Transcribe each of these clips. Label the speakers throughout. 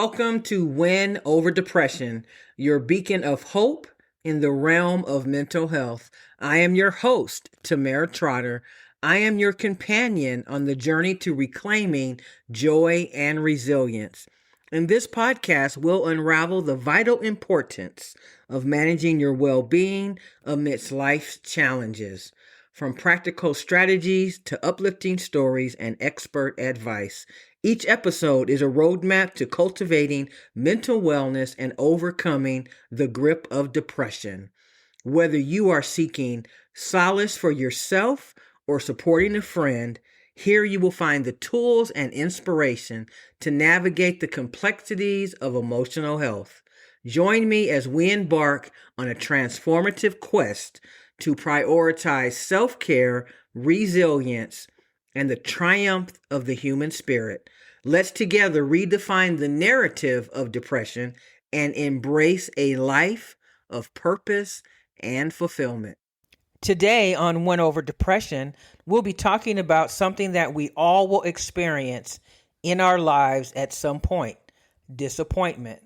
Speaker 1: Welcome to Win Over Depression, your beacon of hope in the realm of mental health. I am your host, Tamara Trotter. I am your companion on the journey to reclaiming joy and resilience. In this podcast, we'll unravel the vital importance of managing your well-being amidst life's challenges. From practical strategies to uplifting stories and expert advice, each episode is a roadmap to cultivating mental wellness and overcoming the grip of depression. Whether you are seeking solace for yourself or supporting a friend, here you will find the tools and inspiration to navigate the complexities of emotional health. Join me as we embark on a transformative quest to prioritize self-care, resilience, and the triumph of the human spirit. Let's together redefine the narrative of depression and embrace a life of purpose and fulfillment. Today on Win Over Depression, we'll be talking about something that we all will experience in our lives at some point: disappointment.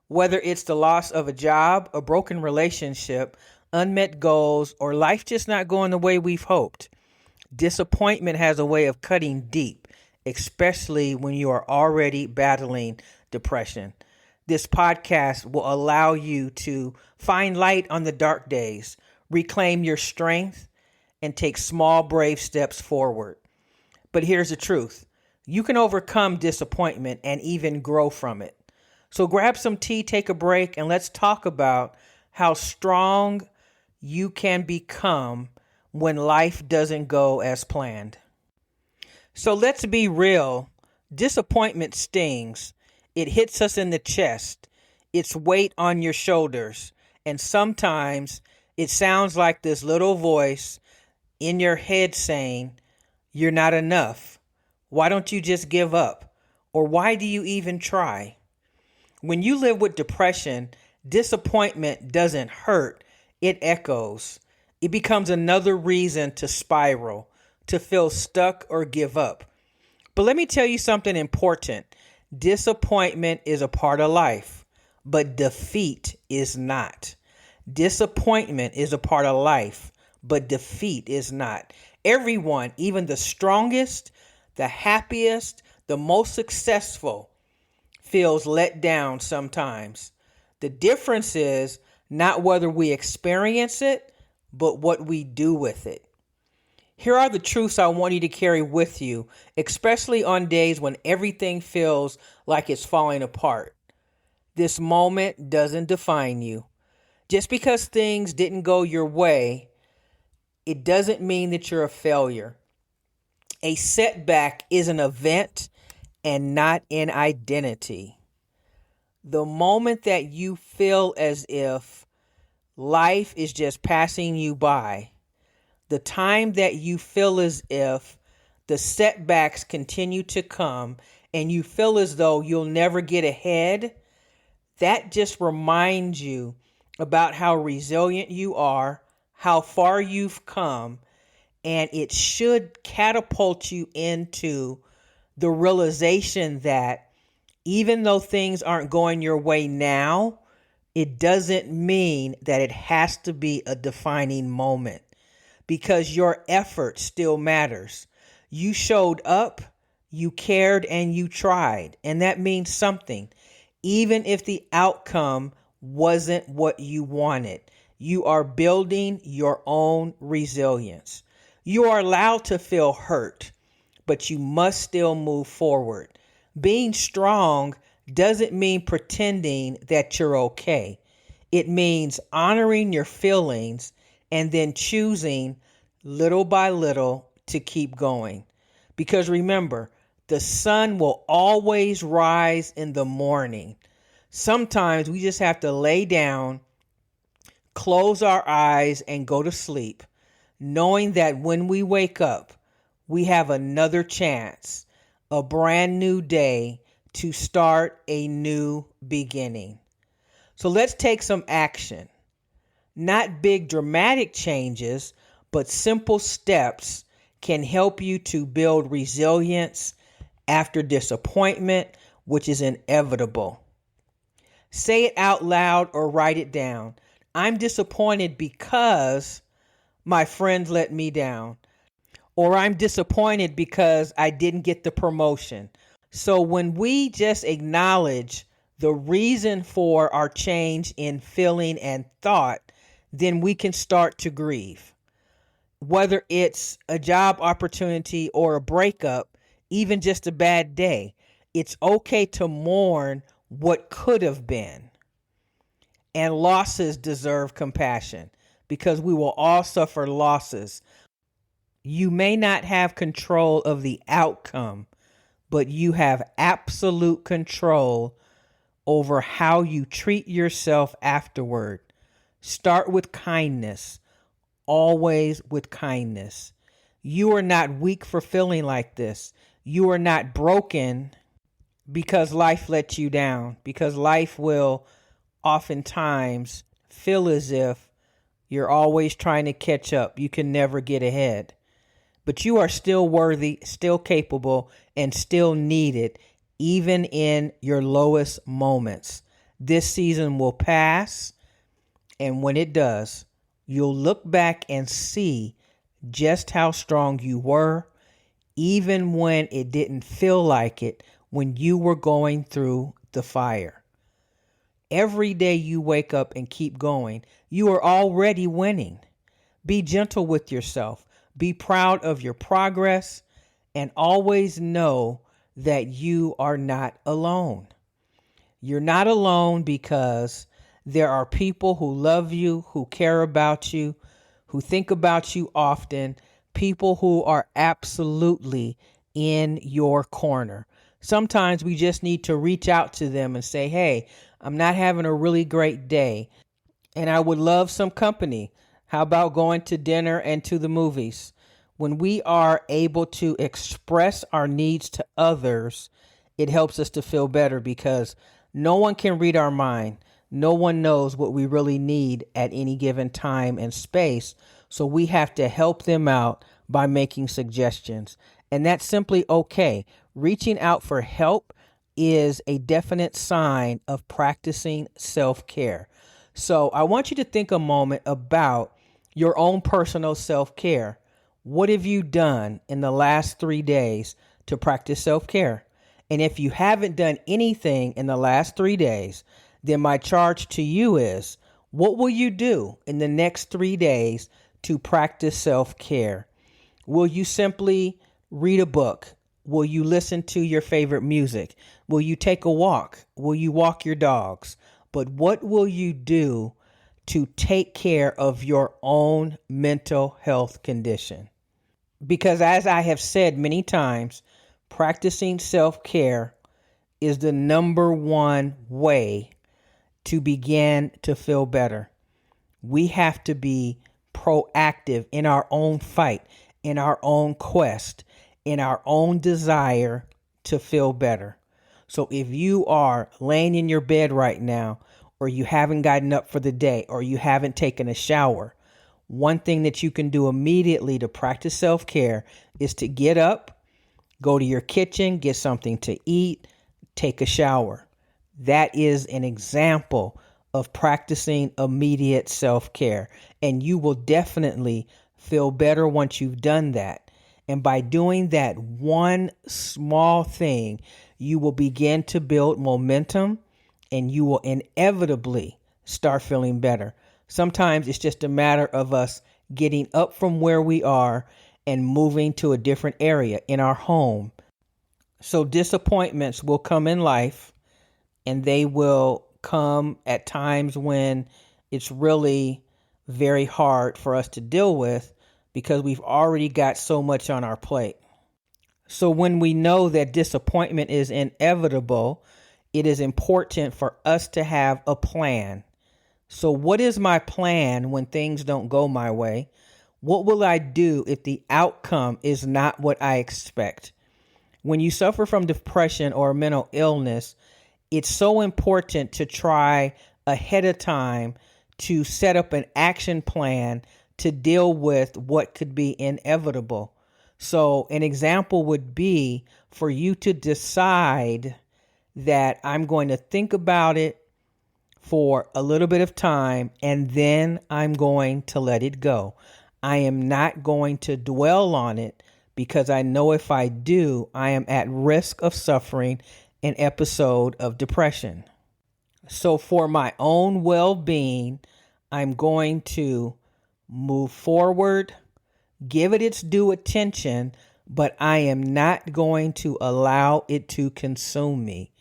Speaker 1: Whether it's the loss of a job, a broken relationship, unmet goals, or life just not going the way we've hoped. Disappointment has a way of cutting deep, especially when you are already battling depression. This podcast will allow you to find light on the dark days, reclaim your strength, and take small, brave steps forward. But here's the truth. You can overcome disappointment and even grow from it. So grab some tea, take a break, and let's talk about how strong you can become when life doesn't go as planned. So let's be real. Disappointment stings. It hits us in the chest. It's weight on your shoulders. And sometimes it sounds like this little voice in your head saying, "You're not enough. Why don't you just give up? Or why do you even try?" When you live with depression, disappointment doesn't hurt. It echoes. It becomes another reason to spiral, to feel stuck or give up. But let me tell you something important. Disappointment is a part of life, but defeat is not. Disappointment is a part of life, but defeat is not. Everyone, even the strongest, the happiest, the most successful, feels let down sometimes. The difference is not whether we experience it, but what we do with it. Here are the truths I want you to carry with you, especially on days when everything feels like it's falling apart. This moment doesn't define you. Just because things didn't go your way, it doesn't mean that you're a failure. A setback is an event and not an identity. The moment that you feel as if life is just passing you by, the time that you feel as if the setbacks continue to come and you feel as though you'll never get ahead, that just reminds you about how resilient you are, how far you've come, and it should catapult you into the realization that even though things aren't going your way now, it doesn't mean that it has to be a defining moment, because your effort still matters. You showed up, you cared, and you tried, and that means something. Even if the outcome wasn't what you wanted, you are building your own resilience. You are allowed to feel hurt, but you must still move forward. Being strong doesn't mean pretending that you're okay. It means honoring your feelings and then choosing little by little to keep going. Because remember, the sun will always rise in the morning. Sometimes we just have to lay down, close our eyes, and go to sleep, knowing that when we wake up, we have another chance, a brand new day to start a new beginning. So let's take some action. Not big dramatic changes, but simple steps can help you to build resilience after disappointment which is inevitable. Say it out loud or write it down. I'm disappointed because my friends let me down. Or I'm disappointed because I didn't get the promotion. So when we just acknowledge the reason for our change in feeling and thought, then we can start to grieve. Whether it's a job opportunity or a breakup, even just a bad day, it's okay to mourn what could have been. And losses deserve compassion because we will all suffer losses. You may not have control of the outcome, but you have absolute control over how you treat yourself afterward. Start with kindness, always with kindness. You are not weak for feeling like this. You are not broken because life let you down, because life will oftentimes feel as if you're always trying to catch up. You can never get ahead. But you are still worthy, still capable, and still needed, even in your lowest moments. This season will pass, and when it does, you'll look back and see just how strong you were, even when it didn't feel like it, when you were going through the fire. Every day you wake up and keep going, you are already winning. Be gentle with yourself. Be proud of your progress and always know that you are not alone. You're not alone because there are people who love you, who care about you, who think about you often, people who are absolutely in your corner. Sometimes we just need to reach out to them and say, hey, I'm not having a really great day, and I would love some company. How about going to dinner and to the movies? When we are able to express our needs to others, it helps us to feel better because no one can read our mind. No one knows what we really need at any given time and space. So we have to help them out by making suggestions. And that's simply okay. Reaching out for help is a definite sign of practicing self-care. So I want you to think a moment about your own personal self-care. What have you done in the last 3 days to practice self-care? And if you haven't done anything in the last 3 days, then my charge to you is, what will you do in the next 3 days to practice self-care? Will you simply read a book? Will you listen to your favorite music? Will you take a walk? Will you walk your dogs? But what will you do to take care of your own mental health condition? Because as I have said many times, practicing self-care is the number one way to begin to feel better. We have to be proactive in our own fight, in our own quest, in our own desire to feel better. So if you are laying in your bed right now, or you haven't gotten up for the day, or you haven't taken a shower, one thing that you can do immediately to practice self-care is to get up, go to your kitchen, get something to eat, take a shower. That is an example of practicing immediate self-care. And you will definitely feel better once you've done that. And by doing that one small thing, you will begin to build momentum and you will inevitably start feeling better. Sometimes it's just a matter of us getting up from where we are and moving to a different area in our home. So disappointments will come in life, and they will come at times when it's really very hard for us to deal with because we've already got so much on our plate. So when we know that disappointment is inevitable, it is important for us to have a plan. So what is my plan when things don't go my way? What will I do if the outcome is not what I expect? When you suffer from depression or mental illness, it's so important to try ahead of time to set up an action plan to deal with what could be inevitable. So an example would be for you to decide that I'm going to think about it for a little bit of time, and then I'm going to let it go. I am not going to dwell on it because I know if I do, I am at risk of suffering an episode of depression. So for my own well-being, I'm going to move forward, give it its due attention, but I am not going to allow it to consume me.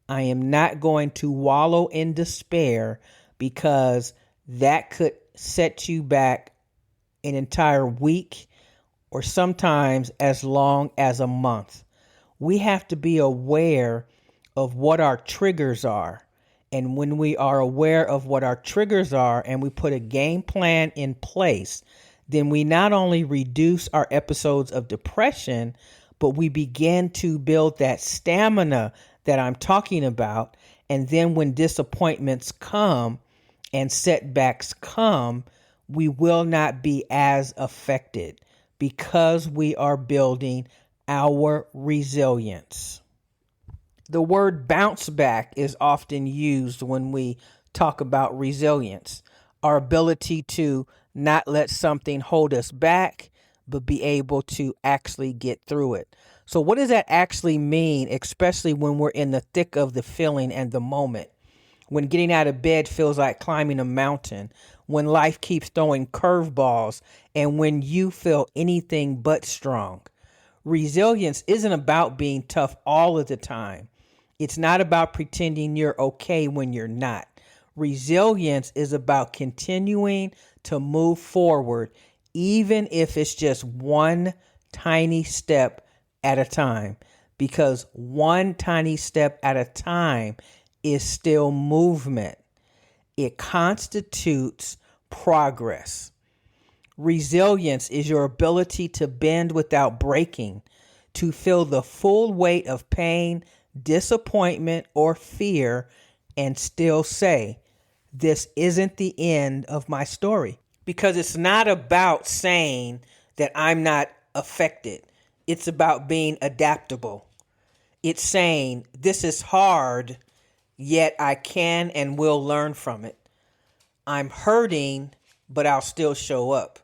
Speaker 1: I am not going to wallow in despair because that could set you back an entire week or sometimes as long as a month. We have to be aware of what our triggers are. And when we are aware of what our triggers are and we put a game plan in place, then we not only reduce our episodes of depression, but we begin to build that stamina that I'm talking about. And then when disappointments come and setbacks come, we will not be as affected because we are building our resilience. The word bounce back is often used when we talk about resilience, our ability to not let something hold us back, but be able to actually get through it. So what does that actually mean, especially when we're in the thick of the feeling and the moment? When getting out of bed feels like climbing a mountain, when life keeps throwing curveballs, and when you feel anything but strong. Resilience isn't about being tough all of the time. It's not about pretending you're okay when you're not. Resilience is about continuing to move forward, even if it's just one tiny step at a time, because one tiny step at a time is still movement. It constitutes progress. Resilience is your ability to bend without breaking, to feel the full weight of pain, disappointment, or fear, and still say, this isn't the end of my story. Because it's not about saying that I'm not affected. It's about being adaptable. It's saying, this is hard, yet I can and will learn from it. I'm hurting, but I'll still show up.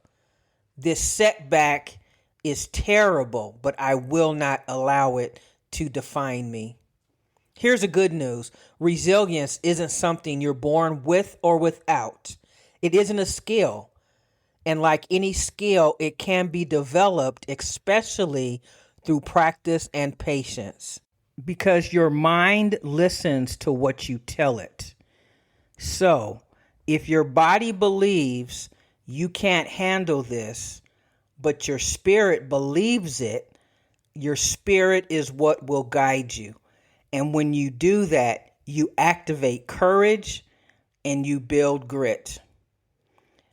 Speaker 1: This setback is terrible, but I will not allow it to define me. Here's the good news. Resilience isn't something you're born with or without. It isn't a skill. And like any skill, it can be developed, especially through practice and patience, because your mind listens to what you tell it. So if your body believes you can't handle this, but your spirit believes it, your spirit is what will guide you. And when you do that, you activate courage and you build grit.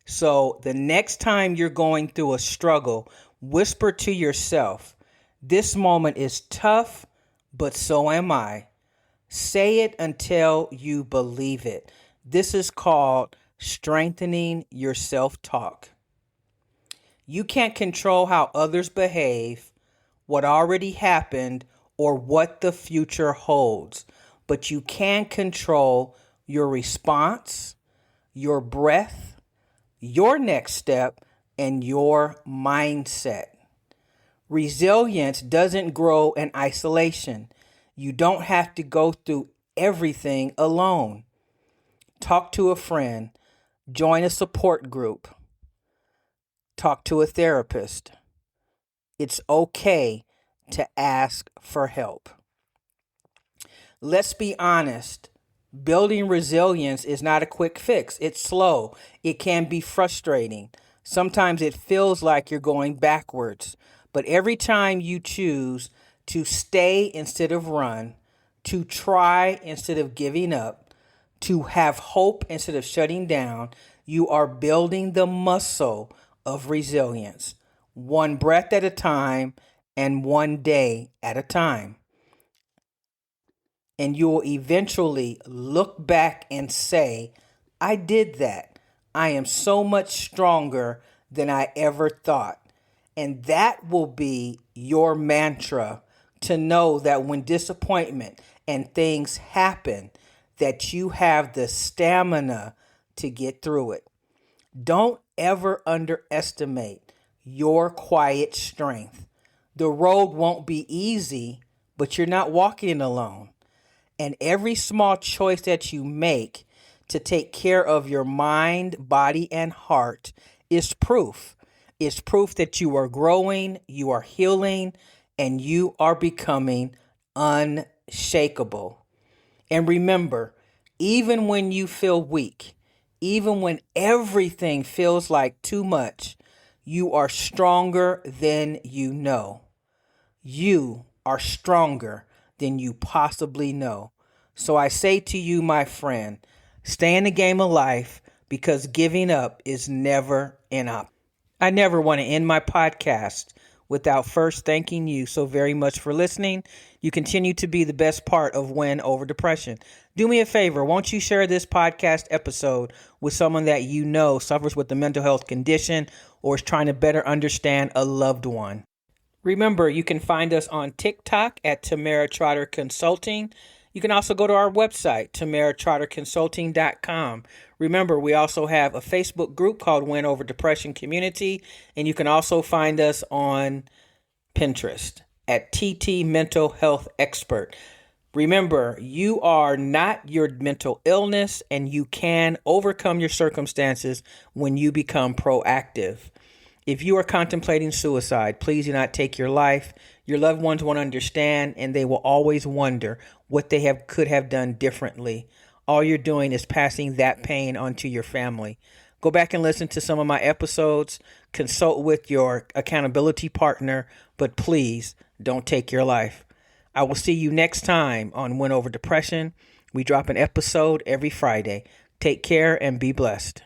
Speaker 1: So the next time you're going through a struggle, whisper to yourself, this moment is tough, but so am I. Say it until you believe it. This is called strengthening your self-talk. You can't control how others behave, what already happened, or what the future holds, but you can control your response, your breath, your next step, and your mindset. Resilience doesn't grow in isolation. You don't have to go through everything alone. Talk to a friend, join a support group, talk to a therapist. It's okay to ask for help. Let's be honest. Building resilience is not a quick fix. It's slow. It can be frustrating. Sometimes it feels like you're going backwards. But every time you choose to stay instead of run, to try instead of giving up, to have hope instead of shutting down, you are building the muscle of resilience, one breath at a time and one day at a time. And you will eventually look back and say, I did that. I am so much stronger than I ever thought. And that will be your mantra, to know that when disappointment and things happen, that you have the stamina to get through it. Don't ever underestimate your quiet strength. The road won't be easy, but you're not walking alone. And every small choice that you make to take care of your mind, body, and heart is proof. It's proof that you are growing, you are healing, and you are becoming unshakable. And remember, even when you feel weak, even when everything feels like too much, you are stronger than you know. You are stronger than you possibly know. So I say to you, my friend, stay in the game of life, because giving up is never an option. I never want to end my podcast without first thanking you so very much for listening. You continue to be the best part of Win Over Depression. Do me a favor, won't you share this podcast episode with someone that you know suffers with a mental health condition or is trying to better understand a loved one? Remember, you can find us on TikTok at Tamara Trotter Consulting. You can also go to our website, tamaratrotterconsulting.com. Remember, we also have a Facebook group called Win Over Depression Community, and you can also find us on Pinterest at TT Mental Health Expert. Remember, you are not your mental illness, and you can overcome your circumstances when you become proactive. If you are contemplating suicide, please do not take your life. Your loved ones won't understand, and they will always wonder what they could have done differently. All you're doing is passing that pain onto your family. Go back and listen to some of my episodes. Consult with your accountability partner, but please don't take your life. I will see you next time on Win Over Depression. We drop an episode every Friday. Take care and be blessed.